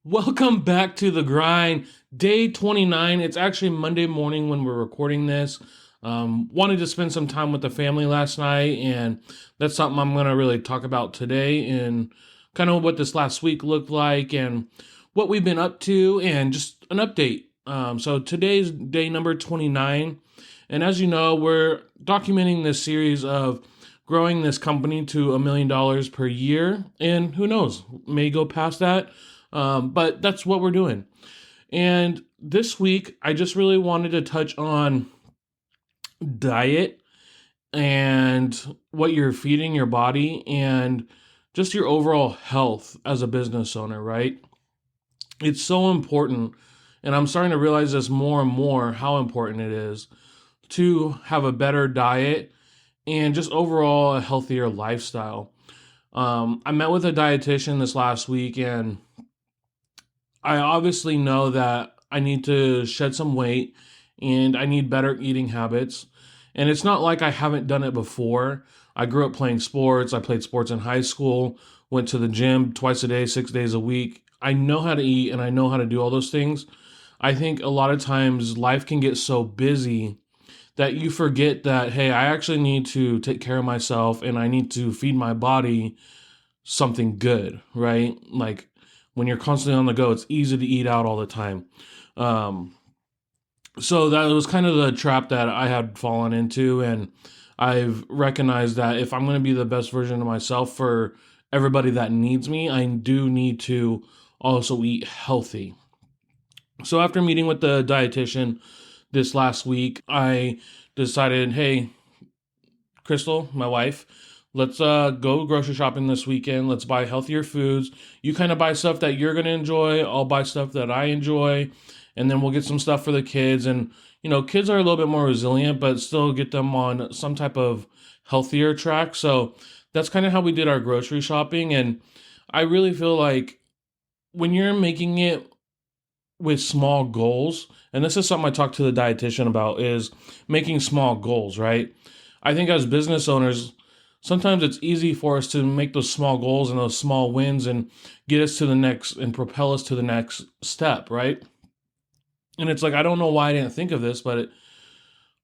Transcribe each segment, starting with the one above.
Welcome back to the grind. Day 29. It's actually Monday morning when we're recording this. Wanted to spend some time with the family last night, and that's something I'm going to really talk about today and kind of what this last week looked like and what we've been up to and just an update. So today's day number 29. And as you know, we're documenting this series of growing this company to $1 million per year. And who knows, may go past that. But that's what we're doing. And this week, I just really wanted to touch on diet and what you're feeding your body and just your overall health as a business owner, right? It's so important. And I'm starting to realize this more and more how important it is to have a better diet and just overall a healthier lifestyle. I met with a dietitian this last week, and I obviously know that I need to shed some weight and I need better eating habits. And it's not like I haven't done it before. I grew up playing sports. I played sports in high school, went to the gym twice a day, 6 days a week. I know how to eat and I know how to do all those things. I think a lot of times life can get so busy that you forget that, hey, I actually need to take care of myself and I need to feed my body something good, right? Like, when you're constantly on the go, it's easy to eat out all the time. So that was kind of the trap that I had fallen into. And I've recognized that if I'm going to be the best version of myself for everybody that needs me, I do need to also eat healthy. So after meeting with the dietitian this last week, I decided, hey, Crystal, my wife, let's go grocery shopping this weekend. Let's buy healthier foods. You kind of buy stuff that you're going to enjoy. I'll buy stuff that I enjoy. And then we'll get some stuff for the kids. And, kids are a little bit more resilient, but still get them on some type of healthier track. So that's kind of how we did our grocery shopping. And I really feel like when you're making it with small goals, and this is something I talked to the dietitian about, is making small goals, right? I think as business owners, sometimes it's easy for us to make those small goals and those small wins and get us to the next and propel us to the next step, right? And it's like, I don't know why I didn't think of this, but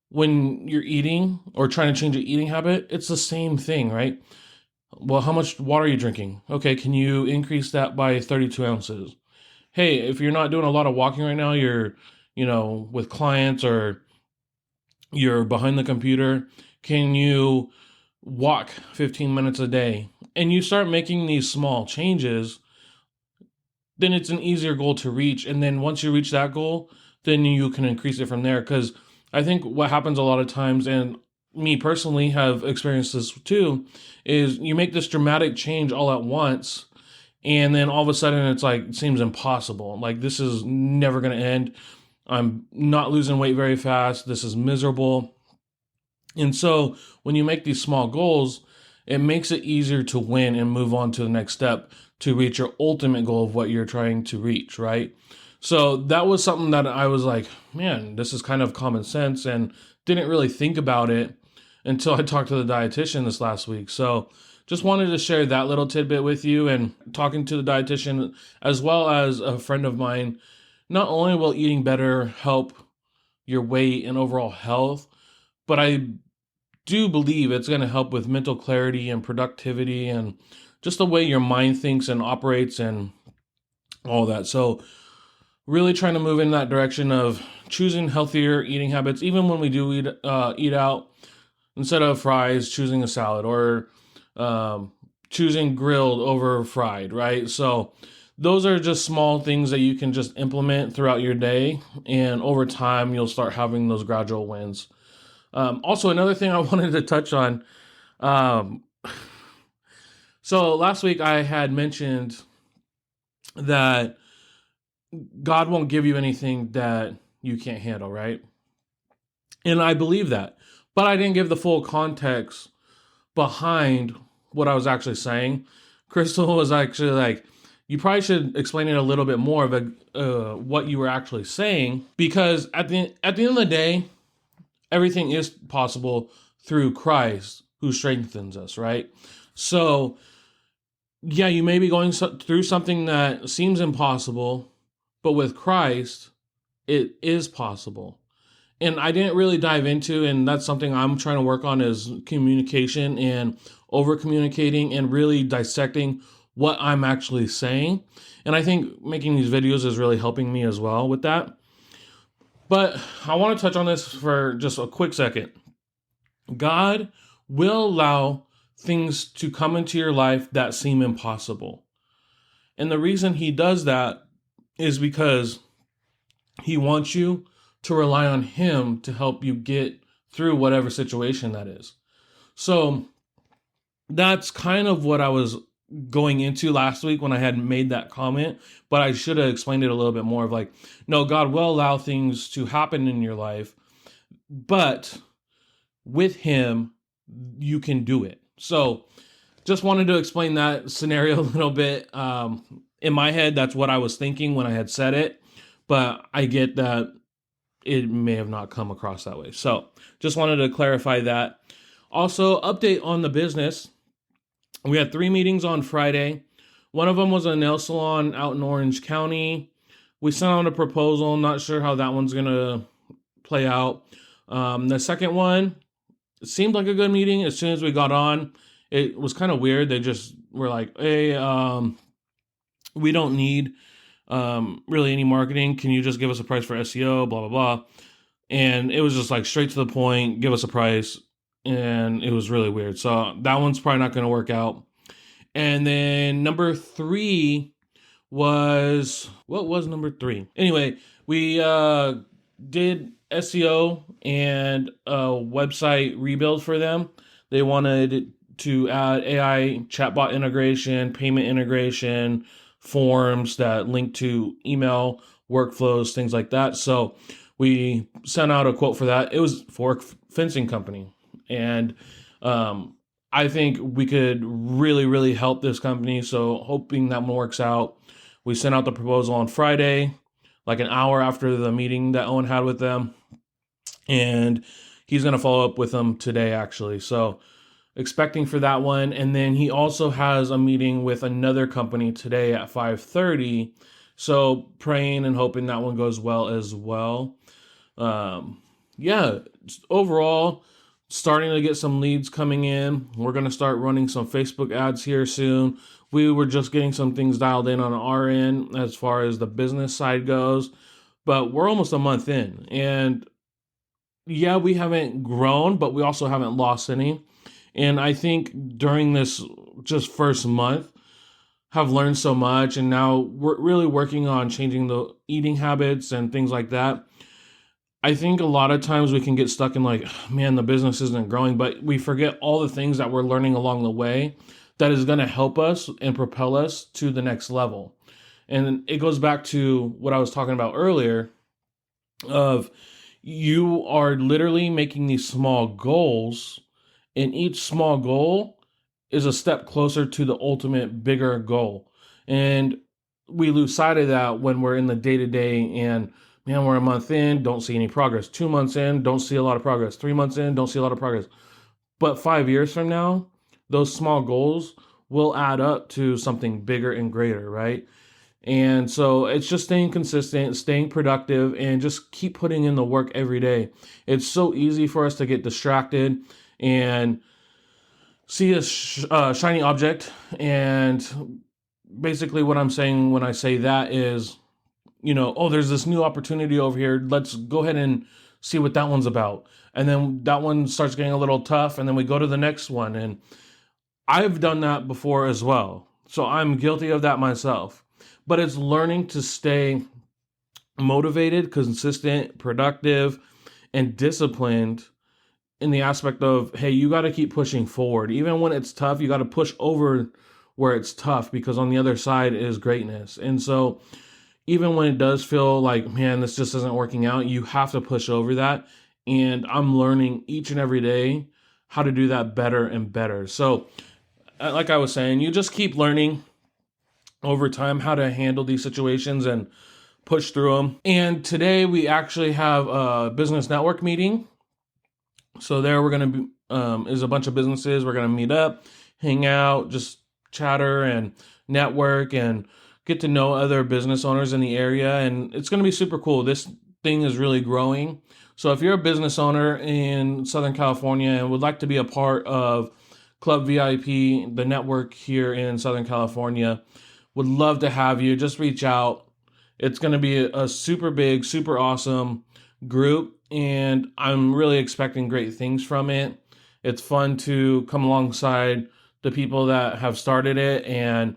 when you're eating or trying to change an eating habit, it's the same thing, right? Well, how much water are you drinking? Okay, can you increase that by 32 ounces? Hey, if you're not doing a lot of walking right now, you're, with clients or you're behind the computer, can you walk 15 minutes a day? And you start making these small changes, then it's an easier goal to reach. And then once you reach that goal, then you can increase it from there. Because I think what happens a lot of times, and me personally have experienced this too, is you make this dramatic change all at once. And then all of a sudden it's like, it seems impossible. Like, this is never going to end. I'm not losing weight very fast. This is miserable. And so when you make these small goals, it makes it easier to win and move on to the next step to reach your ultimate goal of what you're trying to reach, right? So that was something that I was like, man, this is kind of common sense, and didn't really think about it until I talked to the dietitian this last week. So just wanted to share that little tidbit with you. And talking to the dietitian as well as a friend of mine, not only will eating better help your weight and overall health, but I do believe it's going to help with mental clarity and productivity and just the way your mind thinks and operates and all that. So really trying to move in that direction of choosing healthier eating habits, even when we do eat out. Instead of fries, choosing a salad, or choosing grilled over fried, right? So those are just small things that you can just implement throughout your day, and over time you'll start having those gradual wins. Also, another thing I wanted to touch on. So last week I had mentioned that God won't give you anything that you can't handle, right? And I believe that, but I didn't give the full context behind what I was actually saying. Crystal was actually like, you probably should explain it a little bit more of what you were actually saying, because at the end of the day, everything is possible through Christ who strengthens us, right? So yeah, you may be going through something that seems impossible, but with Christ, it is possible. And I didn't really dive into, and that's something I'm trying to work on, is communication and over communicating and really dissecting what I'm actually saying. And I think making these videos is really helping me as well with that. But I want to touch on this for just a quick second. God will allow things to come into your life that seem impossible. And the reason he does that is because he wants you to rely on him to help you get through whatever situation that is. So that's kind of what I was going into last week when I had made that comment, but I should have explained it a little bit more of like, no, God will allow things to happen in your life, but with him, you can do it. So just wanted to explain that scenario a little bit. In my head, that's what I was thinking when I had said it, but I get that it may have not come across that way. So just wanted to clarify that. Also, update on the business. We had 3 meetings on Friday. One of them was a nail salon out in Orange County. We sent out a proposal. Not sure how that one's going to play out. The second one, it seemed like a good meeting. As soon as we got on, it was kind of weird. They just were like, hey, we don't need really any marketing. Can you just give us a price for SEO, blah, blah, blah. And it was just like straight to the point, give us a price. And it was really weird. So that one's probably not going to work out. And then number 3 was, what was number 3? Anyway, we did SEO and a website rebuild for them. They wanted to add AI chatbot integration, payment integration, forms that link to email workflows, things like that. So we sent out a quote for that. It was for a fencing company. And I think we could really, really help this company. So hoping that one works out. We sent out the proposal on Friday, like an hour after the meeting that Owen had with them. And he's going to follow up with them today, actually. So expecting for that one. And then he also has a meeting with another company today at 5:30. So praying and hoping that one goes well as well. Yeah, overall, starting to get some leads coming in. We're going to start running some Facebook ads here soon. We were just getting some things dialed in on our end as far as the business side goes, but we're almost a month in. And yeah, we haven't grown, but we also haven't lost any. And I think during this just first month, have learned so much. And now we're really working on changing the eating habits and things like that. I think a lot of times we can get stuck in like, man, the business isn't growing, but we forget all the things that we're learning along the way that is going to help us and propel us to the next level. And it goes back to what I was talking about earlier of you are literally making these small goals, and each small goal is a step closer to the ultimate bigger goal. And we lose sight of that when we're in the day-to-day and man, we're a month in, don't see any progress. 2 months in, don't see a lot of progress. 3 months in, don't see a lot of progress. But 5 years from now, those small goals will add up to something bigger and greater, right? And so it's just staying consistent, staying productive, and just keep putting in the work every day. It's so easy for us to get distracted and see a shiny object. And basically what I'm saying when I say that is, oh, there's this new opportunity over here. Let's go ahead and see what that one's about. And then that one starts getting a little tough, and then we go to the next one. And I've done that before as well. So I'm guilty of that myself. But it's learning to stay motivated, consistent, productive, and disciplined in the aspect of, hey, you got to keep pushing forward. Even when it's tough, you got to push over where it's tough, because on the other side is greatness. And so even when it does feel like, man, this just isn't working out, you have to push over that. And I'm learning each and every day how to do that better and better. So like I was saying, you just keep learning over time how to handle these situations and push through them. And today we actually have a business network meeting. So there we're going to be, is a bunch of businesses. We're going to meet up, hang out, just chatter and network and get to know other business owners in the area. And it's going to be super cool. This thing is really growing. So if you're a business owner in Southern California and would like to be a part of Club VIP, the network here in Southern California, would love to have you. Just reach out. It's going to be a super big, super awesome group, and I'm really expecting great things from it. It's fun to come alongside the people that have started it and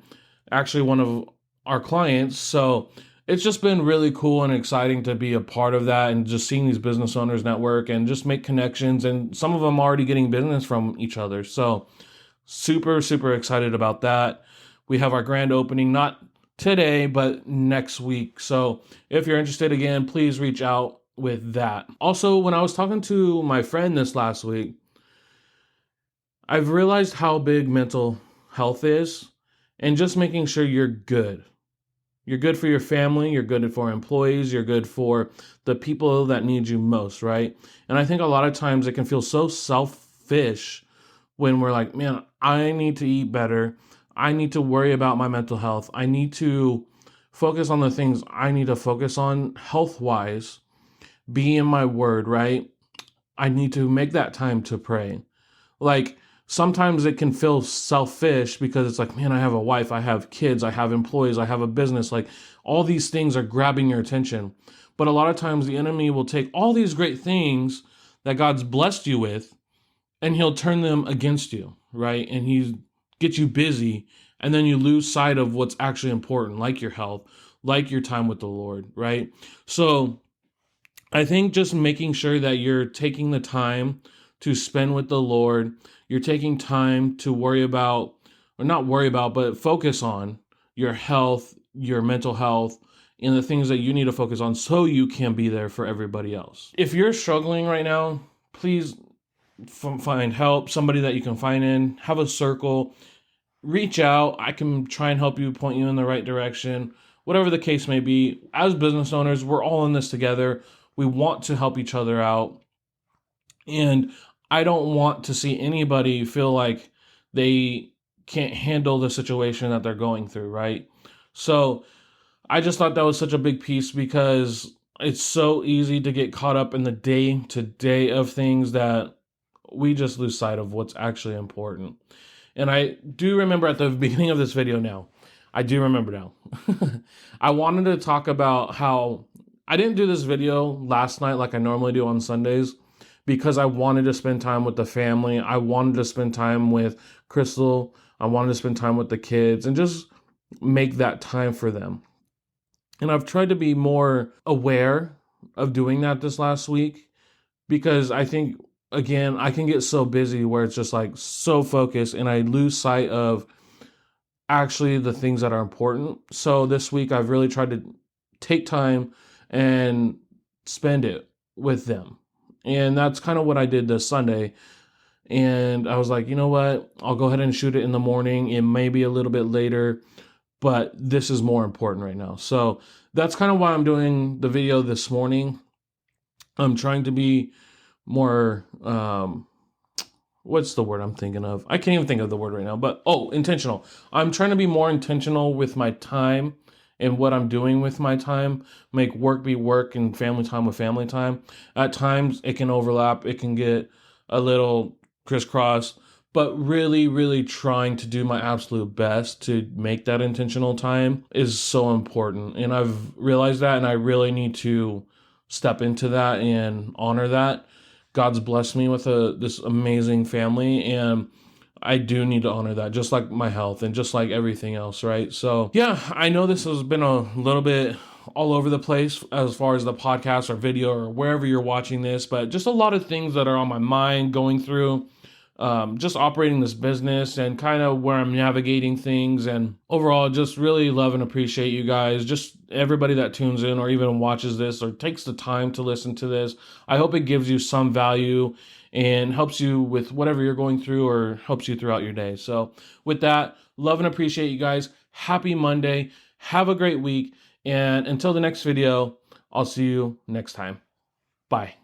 actually one of our clients. So it's just been really cool and exciting to be a part of that and just seeing these business owners network and just make connections. And some of them already getting business from each other. So super, super excited about that. We have our grand opening, not today, but next week. So if you're interested, again, please reach out with that. Also, when I was talking to my friend this last week, I've realized how big mental health is and just making sure you're good. You're good for your family, you're good for employees, you're good for the people that need you most, right? And I think a lot of times it can feel so selfish when we're like, man, I need to eat better. I need to worry about my mental health. I need to focus on the things I need to focus on health-wise, be in my word, right? I need to make that time to pray. Like, sometimes it can feel selfish because it's like, man, I have a wife, I have kids, I have employees, I have a business. Like, all these things are grabbing your attention. But a lot of times the enemy will take all these great things that God's blessed you with and he'll turn them against you, right? And he gets you busy, and then you lose sight of what's actually important, like your health, like your time with the Lord, right? So I think just making sure that you're taking the time to spend with the Lord, you're taking time to worry about, or not worry about, but focus on your health, your mental health, and the things that you need to focus on so you can be there for everybody else. If you're struggling right now, please find help, somebody that you can find in, have a circle, reach out. I can try and help you, point you in the right direction, whatever the case may be. As business owners, we're all in this together. We want to help each other out. And I don't want to see anybody feel like they can't handle the situation that they're going through, right? So I just thought that was such a big piece because it's so easy to get caught up in the day to day of things that we just lose sight of what's actually important. And I do remember at the beginning of this video now, I do remember now, I wanted to talk about how I didn't do this video last night like I normally do on Sundays because I wanted to spend time with the family. I wanted to spend time with Crystal. I wanted to spend time with the kids and just make that time for them. And I've tried to be more aware of doing that this last week because I think, again, I can get so busy where it's just like so focused and I lose sight of actually the things that are important. So this week I've really tried to take time and spend it with them. And that's kind of what I did this Sunday. And I was like, you know what? I'll go ahead and shoot it in the morning. It may be a little bit later, but this is more important right now. So that's kind of why I'm doing the video this morning. I'm trying to be more, what's the word I'm thinking of? I can't even think of the word right now, but, intentional. I'm trying to be more intentional with my time and what I'm doing with my time. Make work be work and family time with family time. At times it can overlap. It can get a little crisscross, but really, really trying to do my absolute best to make that intentional time is so important. And I've realized that, and I really need to step into that and honor that. God's blessed me with this amazing family, and I do need to honor that, just like my health and just like everything else, right? So yeah, I know this has been a little bit all over the place as far as the podcast or video or wherever you're watching this, but just a lot of things that are on my mind going through just operating this business and kind of where I'm navigating things. And overall, just really love and appreciate you guys, just everybody that tunes in or even watches this or takes the time to listen to this. I hope it gives you some value and helps you with whatever you're going through or helps you throughout your day. So with that, love and appreciate you guys. Happy Monday. Have a great week. And until the next video, I'll see you next time. Bye.